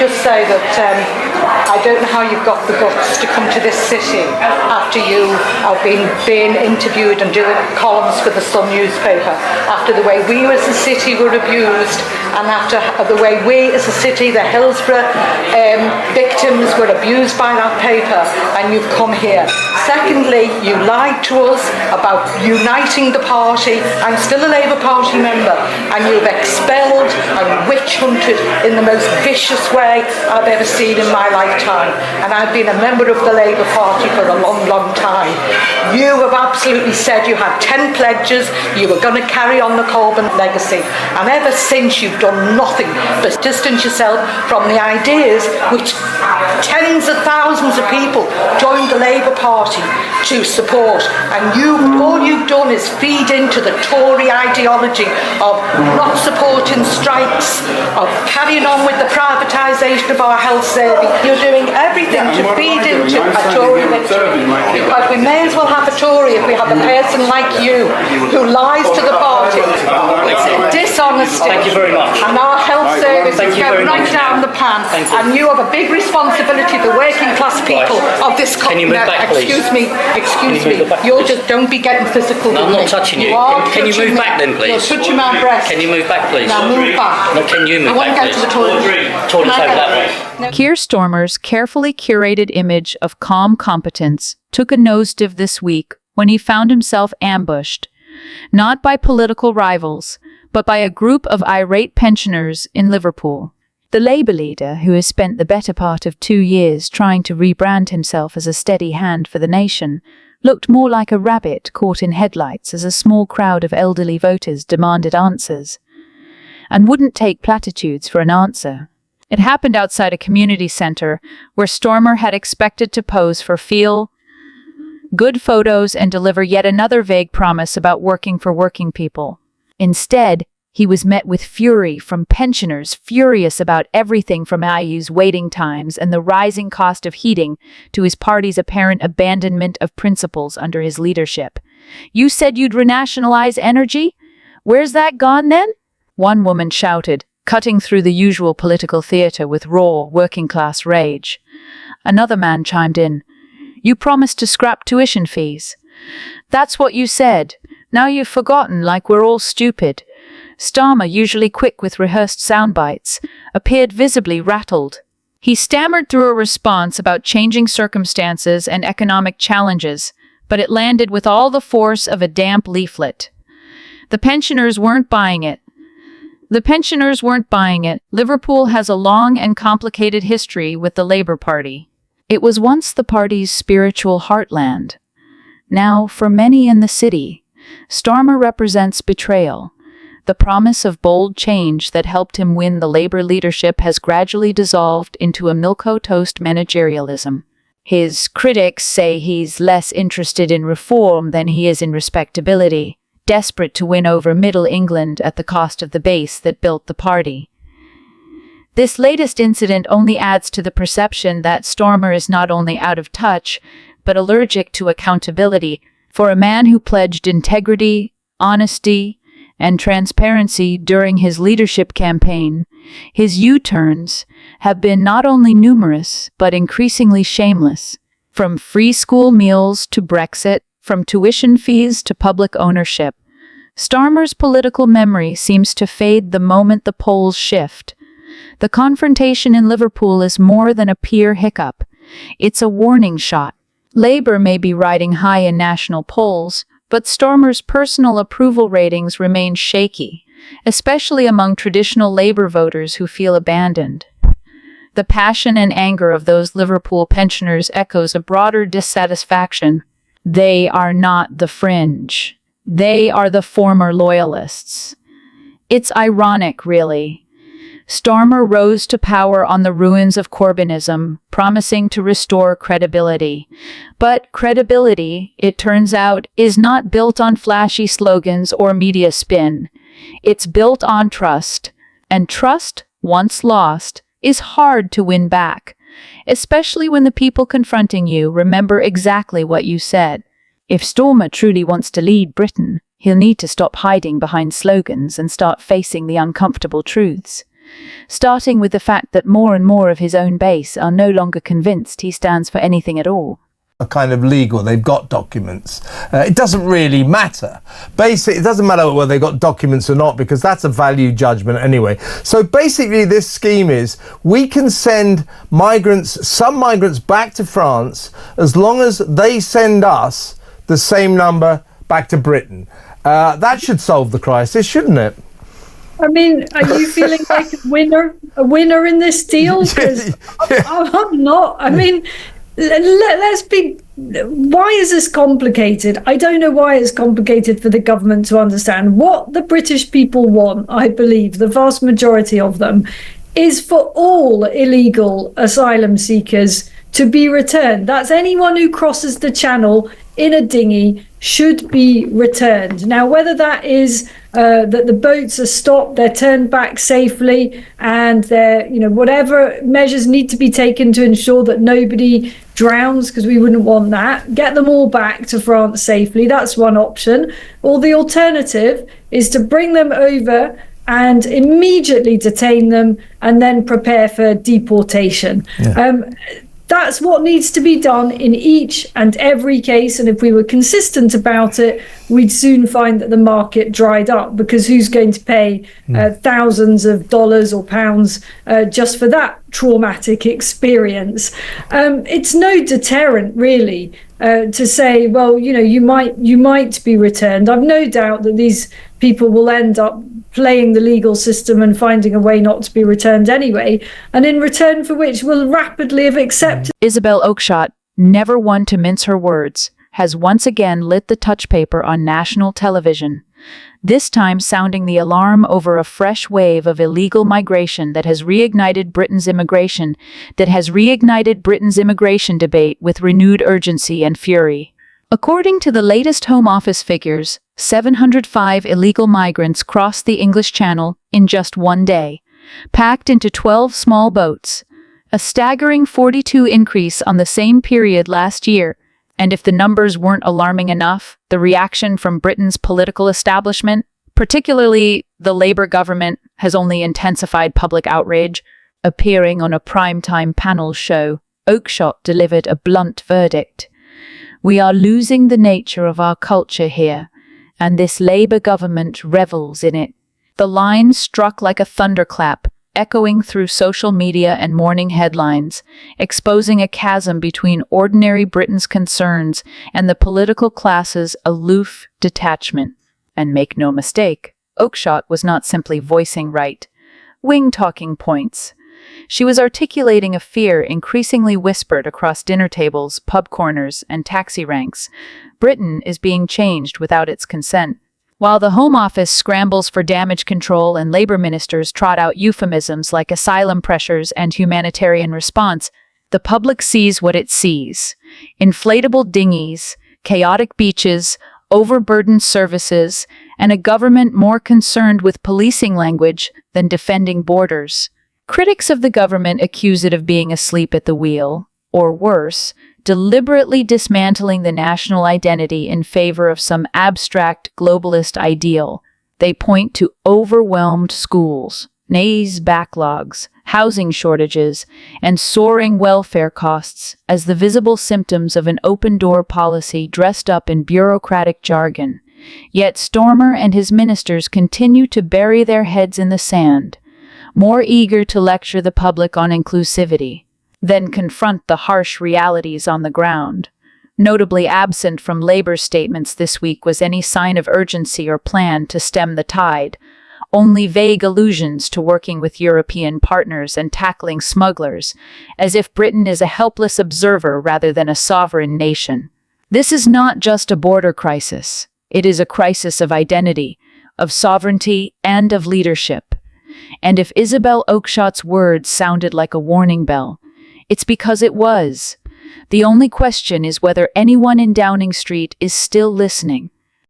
just say that I don't know how you've got the guts to come to this city after you have been being interviewed and doing columns for the Sun newspaper, after the way we as a city were abused, and after the way we as a city, the Hillsborough victims were abused by that paper, and you've come here. Secondly, you lied to us about uniting the party. I'm still a Labour Party member, and you've expelled and witch hunted in the most vicious way I've ever seen in my lifetime. And I've been a member of the Labour Party for a long, long time. You have absolutely said you had 10 pledges, you were going to carry on the Corbyn legacy, and ever since you've done nothing but distance yourself from the ideas which tens of thousands of people joined the Labour Party to support. And all you've done is feed into the Tory ideology of not supporting strikes, of carrying on with the privatisation of our health service. You're doing everything to feed into a Tory victory, because we may as well have a Tory if we have a person like you who lies to the party. Dishonesty. Thank you very much. And our health service is going right down the pan. And you have a big responsibility, the working class people of this country. Can you move back, please? Excuse me. You're just, don't be getting physical with me. No, I'm not touching you. Can you move back then, please? You're touching my breast. Can you move back, please? Now move back. No, can you move I want back, to get please? to the toilet. Toilet's over that way. Keir Starmer's carefully curated image of calm competence took a nosedive this week when he found himself ambushed, not by political rivals, but by a group of irate pensioners in Liverpool. The Labour leader, who has spent the better part of 2 years trying to rebrand himself as a steady hand for the nation, looked more like a rabbit caught in headlights as a small crowd of elderly voters demanded answers, and wouldn't take platitudes for an answer. It happened outside a community centre where Starmer had expected to pose for feel-good photos and deliver yet another vague promise about working for working people. Instead, he was met with fury from pensioners furious about everything from IU's waiting times and the rising cost of heating to his party's apparent abandonment of principles under his leadership. "You said you'd renationalize energy? Where's that gone then?" one woman shouted, cutting through the usual political theatre with raw, working-class rage. Another man chimed in, "You promised to scrap tuition fees. That's what you said. Now you've forgotten, like we're all stupid." Starmer, usually quick with rehearsed soundbites, appeared visibly rattled. He stammered through a response about changing circumstances and economic challenges, but it landed with all the force of a damp leaflet. The pensioners weren't buying it. Liverpool has a long and complicated history with the Labour Party. It was once the party's spiritual heartland. Now, for many in the city, Starmer represents betrayal. The promise of bold change that helped him win the Labour leadership has gradually dissolved into a milquetoast managerialism. His critics say he's less interested in reform than he is in respectability, desperate to win over Middle England at the cost of the base that built the party. This latest incident only adds to the perception that Starmer is not only out of touch, but allergic to accountability. For a man who pledged integrity, honesty, and transparency during his leadership campaign, his U-turns have been not only numerous, but increasingly shameless. From free school meals to Brexit, from tuition fees to public ownership, Starmer's political memory seems to fade the moment the polls shift. The confrontation in Liverpool is more than a peer hiccup. It's a warning shot. Labour may be riding high in national polls, but Starmer's personal approval ratings remain shaky, especially among traditional Labour voters who feel abandoned. The passion and anger of those Liverpool pensioners echoes a broader dissatisfaction. They are not the fringe. They are the former loyalists. It's ironic, really. Starmer rose to power on the ruins of Corbynism, promising to restore credibility. But credibility, it turns out, is not built on flashy slogans or media spin. It's built on trust. And trust, once lost, is hard to win back, especially when the people confronting you remember exactly what you said. If Starmer truly wants to lead Britain, he'll need to stop hiding behind slogans and start facing the uncomfortable truths. starting with the fact that more and more of his own base are no longer convinced he stands for anything at all. Are kind of legal, they've got documents. It doesn't really matter. Basically, it doesn't matter whether they've got documents or not, because that's a value judgment anyway. So basically this scheme is we can send some migrants back to France as long as they send us the same number back to Britain. That should solve the crisis, shouldn't it? I mean, are you feeling like a winner in this deal? Because I'm not. I mean, let's be. Why is this complicated? I don't know why it's complicated for the government to understand. What the British people want, I believe, the vast majority of them, is for all illegal asylum seekers to be returned. That's anyone who crosses the channel in a dinghy should be returned. Now, whether that is that the boats are stopped, they're turned back safely, and they're, whatever measures need to be taken to ensure that nobody drowns, because we wouldn't want that, get them all back to France safely. That's one option. Or the alternative is to bring them over and immediately detain them and then prepare for deportation. Yeah. That's what needs to be done in each and every case. And if we were consistent about it, we'd soon find that the market dried up, because who's going to pay thousands of dollars or pounds just for that traumatic experience? It's no deterrent, really, to say, well, you might be returned. I've no doubt that these people will end up playing the legal system and finding a way not to be returned anyway, and in return for which will rapidly have accepted. Isabel Oakeshott, never one to mince her words, has once again lit the touch paper on national television, this time sounding the alarm over a fresh wave of illegal migration that has reignited Britain's immigration debate with renewed urgency and fury. According to the latest Home Office figures, 705 illegal migrants crossed the English Channel in just one day, packed into 12 small boats, a staggering 42% increase on the same period last year. And if the numbers weren't alarming enough, the reaction from Britain's political establishment, particularly the Labour government, has only intensified public outrage. Appearing on a primetime panel show, Oakeshott delivered a blunt verdict. "We are losing the nature of our culture here, and this Labour government revels in it." The line struck like a thunderclap, echoing through social media and morning headlines, exposing a chasm between ordinary Britain's concerns and the political class's aloof detachment. And make no mistake, Oakeshott was not simply voicing right-wing talking points. She was articulating a fear increasingly whispered across dinner tables, pub corners, and taxi ranks. Britain is being changed without its consent. While the Home Office scrambles for damage control and Labour ministers trot out euphemisms like asylum pressures and humanitarian response, the public sees what it sees: inflatable dinghies, chaotic beaches, overburdened services, and a government more concerned with policing language than defending borders. Critics of the government accuse it of being asleep at the wheel, or worse, deliberately dismantling the national identity in favor of some abstract globalist ideal. They point to overwhelmed schools, NAES backlogs, housing shortages, and soaring welfare costs as the visible symptoms of an open-door policy dressed up in bureaucratic jargon. Yet Starmer and his ministers continue to bury their heads in the sand, more eager to lecture the public on inclusivity than confront the harsh realities on the ground. Notably absent from Labour's statements this week was any sign of urgency or plan to stem the tide, only vague allusions to working with European partners and tackling smugglers, as if Britain is a helpless observer rather than a sovereign nation. This is not just a border crisis. It is a crisis of identity, of sovereignty, and of leadership. And if Isabel Oakeshott's words sounded like a warning bell, it's because it was. The only question is whether anyone in Downing Street is still listening.